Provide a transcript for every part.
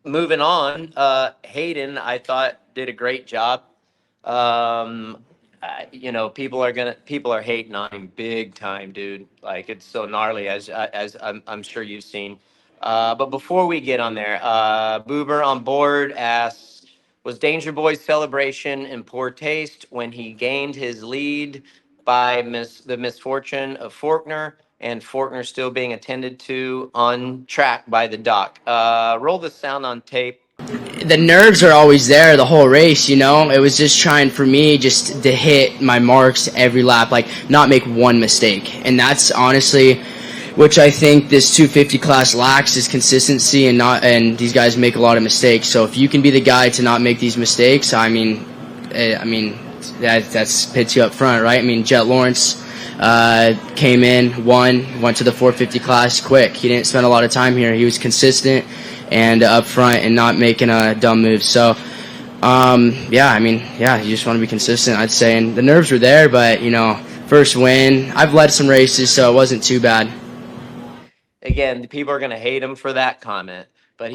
moving on, Hayden, I thought did a great job. People are hating on him big time, dude. Like it's so gnarly, as I'm sure you've seen. But before we get on there, Boober on board asks, was Danger Boy's celebration in poor taste when he gained his lead by the misfortune of Faulkner, and Faulkner still being attended to on track by the doc? Roll the sound on tape. The nerves are always there the whole race, you know. It was just trying for me just to hit my marks every lap, like not make one mistake. And that's honestly which I think this 250 class lacks is consistency, and these guys make a lot of mistakes. So if you can be the guy to not make these mistakes, that's pits you up front, right? I mean, Jet Lawrence came in, went to the 450 class quick. He didn't spend a lot of time here. He was consistent and up front and not making a dumb move. So, you just want to be consistent, I'd say. And the nerves were there, but, first win. I've led some races, so it wasn't too bad. Again, the people are going to hate him for that comment, but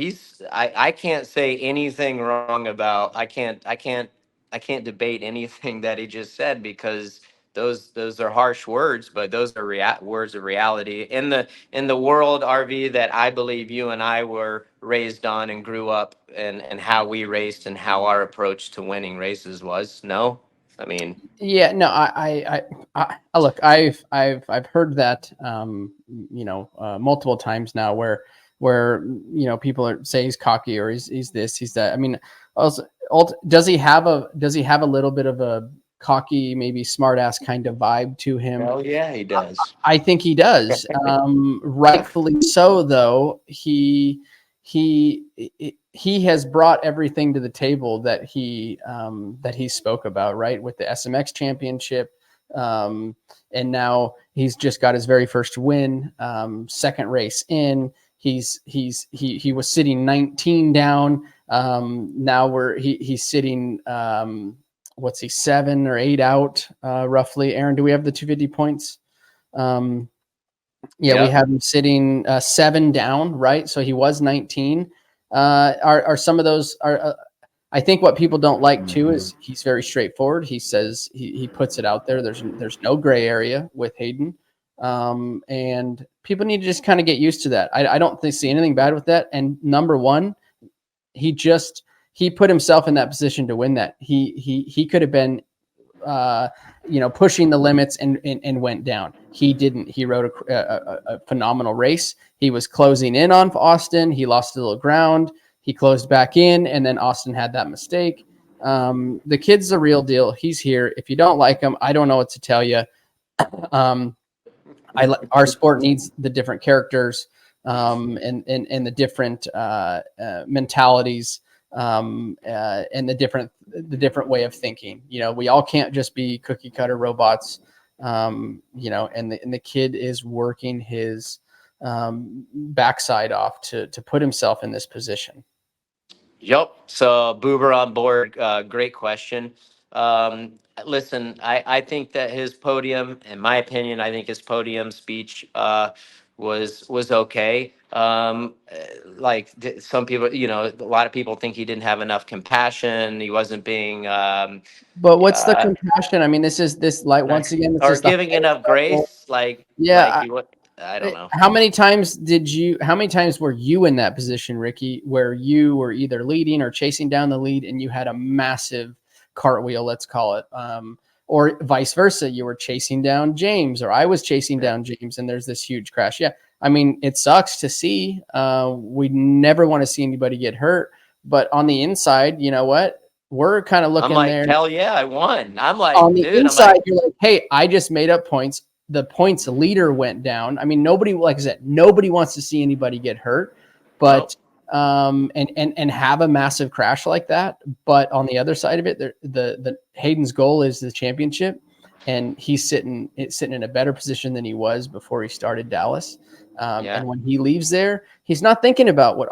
I can't say anything wrong about, I can't debate anything that he just said, because those are harsh words, but those are words of reality in the world, RV, that I believe you and I were raised on and grew up, and how we raced and how our approach to winning races was. No, I mean, Yeah, no, look, I've heard that, multiple times now, where people say he's cocky, or he's this, he's that. I mean, also, does he have a little bit of a cocky, maybe smart ass kind of vibe to him? oh yeah, he does. I think he does. Rightfully so, though. He has brought everything to the table that he spoke about, right? With the SMX championship, and now he's just got his very first win, second race in. He was sitting 19 down. Now he's sitting, what's he, 7 or 8 out, roughly. Aaron, do we have the 250 points? We have him sitting 7 down, right? So he was 19. Are some of those are? I think what people don't like too is he's very straightforward. He says he puts it out there. There's no gray area with Hayden, and people need to just kind of get used to that. I don't see anything bad with that. And number one, he put himself in that position to win that. He could have been pushing the limits and went down. He didn't. He rode a phenomenal race. He was closing in on Austin. He lost a little ground. He closed back in, and then Austin had that mistake. The kid's the real deal. He's here. If you don't like him, I don't know what to tell you. Our sport needs the different characters, and the different mentalities, and the different way of thinking. We all can't just be cookie cutter robots. And the kid is working his backside off to put himself in this position. Yep. So Boober on board. Great question. Listen, I think that his podium, in my opinion, I think his podium speech was okay. Some people, a lot of people think he didn't have enough compassion. He wasn't being. But what's the compassion? I mean, this once again, or giving enough grace. I don't know. How many times were you in that position, Ricky, where you were either leading or chasing down the lead and you had a massive cartwheel, let's call it, or vice versa? You were chasing down James, or I was chasing down James, and there's this huge crash. Yeah. I mean, it sucks to see. We never want to see anybody get hurt, but on the inside, you know what? We're kind of looking there. Hell yeah, I won. I'm like, on the inside, you're like, hey, I just made up points. The points leader went down. I mean, nobody, like I said, nobody wants to see anybody get hurt, but and have a massive crash like that. But on the other side of it, the Hayden's goal is the championship, and he's sitting in a better position than he was before he started Dallas. And when he leaves there, he's not thinking about what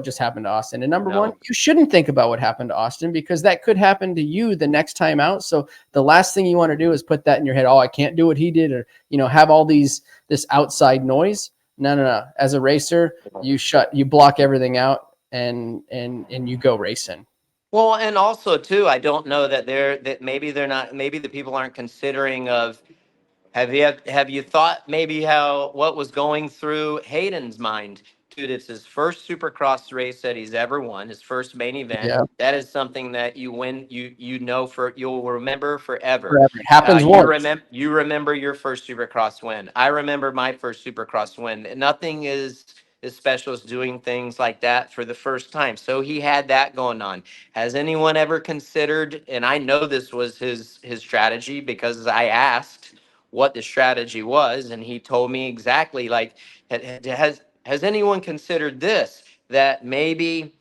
just happened to Austin. And number one, you shouldn't think about what happened to Austin, because that could happen to you the next time out. So the last thing you want to do is put that in your head. Oh, I can't do what he did, or, have all this outside noise. No. As a racer, you block everything out. and you go racing. Well, and also too, I don't know that maybe they're not, maybe the people aren't considering of, have you thought maybe what was going through Hayden's mind? Dude, it's his first Supercross race that he's ever won, his first main event. Yeah, That is something that you win, you'll remember forever. forever. It happens once. You remember your first Supercross win. I remember my first Supercross win. Nothing is as special as doing things like that for the first time. So he had that going on. Has anyone ever considered? And I know this was his strategy because I asked what the strategy was, and he told me exactly. Like, has anyone considered this, that maybe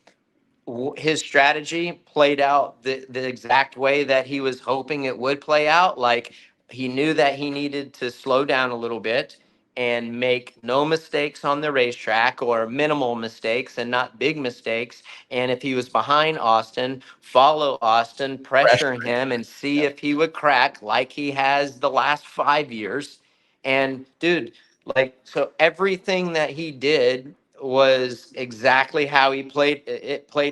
his strategy played out the exact way that he was hoping it would play out? Like, he knew that he needed to slow down a little bit and make no mistakes on the racetrack, or minimal mistakes and not big mistakes. And if he was behind Austin, follow Austin, pressure Pressure. him, and see if he would crack like he has the last 5 years. And dude, like, so everything that he did was exactly how it played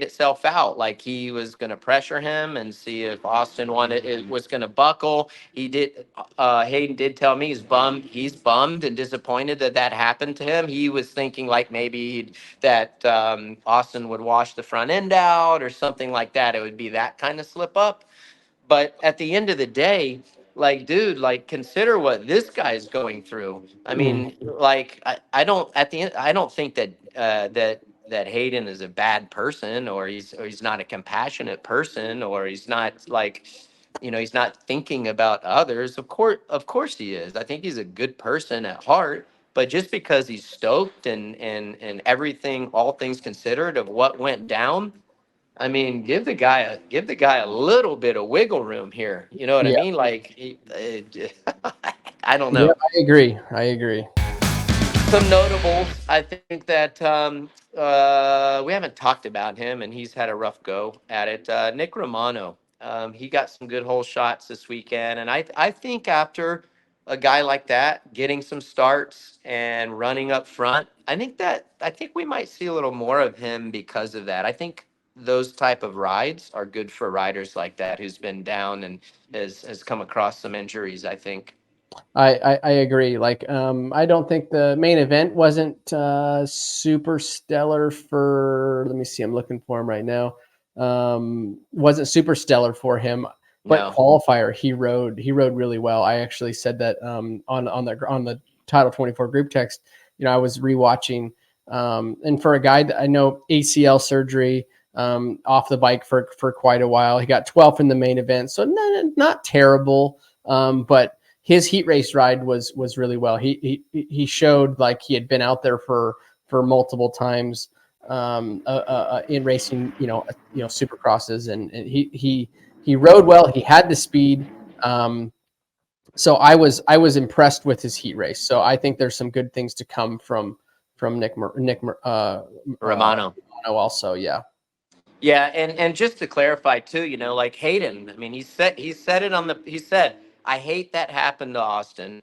itself out. Like, he was going to pressure him and see if Austin was going to buckle. He did. Hayden did tell me he's bummed and disappointed that happened to him. He was thinking like maybe that Austin would wash the front end out or something like that. It would be that kind of slip up. But at the end of the day, like, dude, like, consider what this guy's going through. I mean, like, I don't, at the end, I don't think that Hayden is a bad person, or he's not a compassionate person, or he's not like, he's not thinking about others. Of course he is. I think he's a good person at heart. But just because he's stoked and everything, all things considered, of what went down, I mean, give the guy a little bit of wiggle room here. You know what I Yeah. mean? Like, I don't Yeah, know. I agree. I agree. Some notables, I think that we haven't talked about him, and he's had a rough go at it. Nick Romano, he got some good hole shots this weekend, and I think after a guy like that getting some starts and running up front, I think we might see a little more of him because of that. I think those type of rides are good for riders like that who's been down and has come across some injuries, I think. I agree. Like, I don't think the main event wasn't super stellar for. Let me see. I'm looking for him right now. Wasn't super stellar for him, but No. qualifier he rode really well. I actually said that on the Title 24 group text. I was rewatching, and for a guy that I know, ACL surgery, off the bike for quite a while. He got 12th in the main event, so not terrible, but his heat race ride was really well. He showed like he had been out there for multiple times in racing, supercrosses, and he rode well. He had the speed. So I was impressed with his heat race. So I think there's some good things to come from Nick Romano. also. Yeah. Yeah, and just to clarify too, like Hayden, I mean, he said it on he said, I hate that happened to Austin.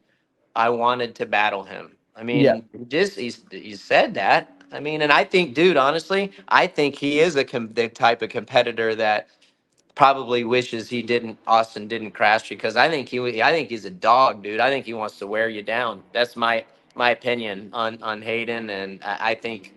I wanted to battle him. I Yeah. mean, just he said that. I mean, and I think, dude, honestly, I think he is the type of competitor that probably wishes Austin didn't crash, because I think he's a dog, dude. I think he wants to wear you down. That's my opinion on Hayden, and I think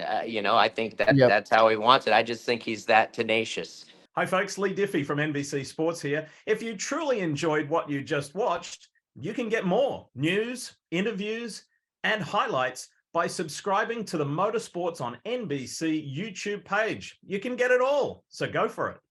I think that Yep. that's how he wants it. I just think he's that tenacious. Hi, folks. Lee Diffie from NBC Sports here. If you truly enjoyed what you just watched, you can get more news, interviews, and highlights by subscribing to the Motorsports on NBC YouTube page. You can get it all, so go for it.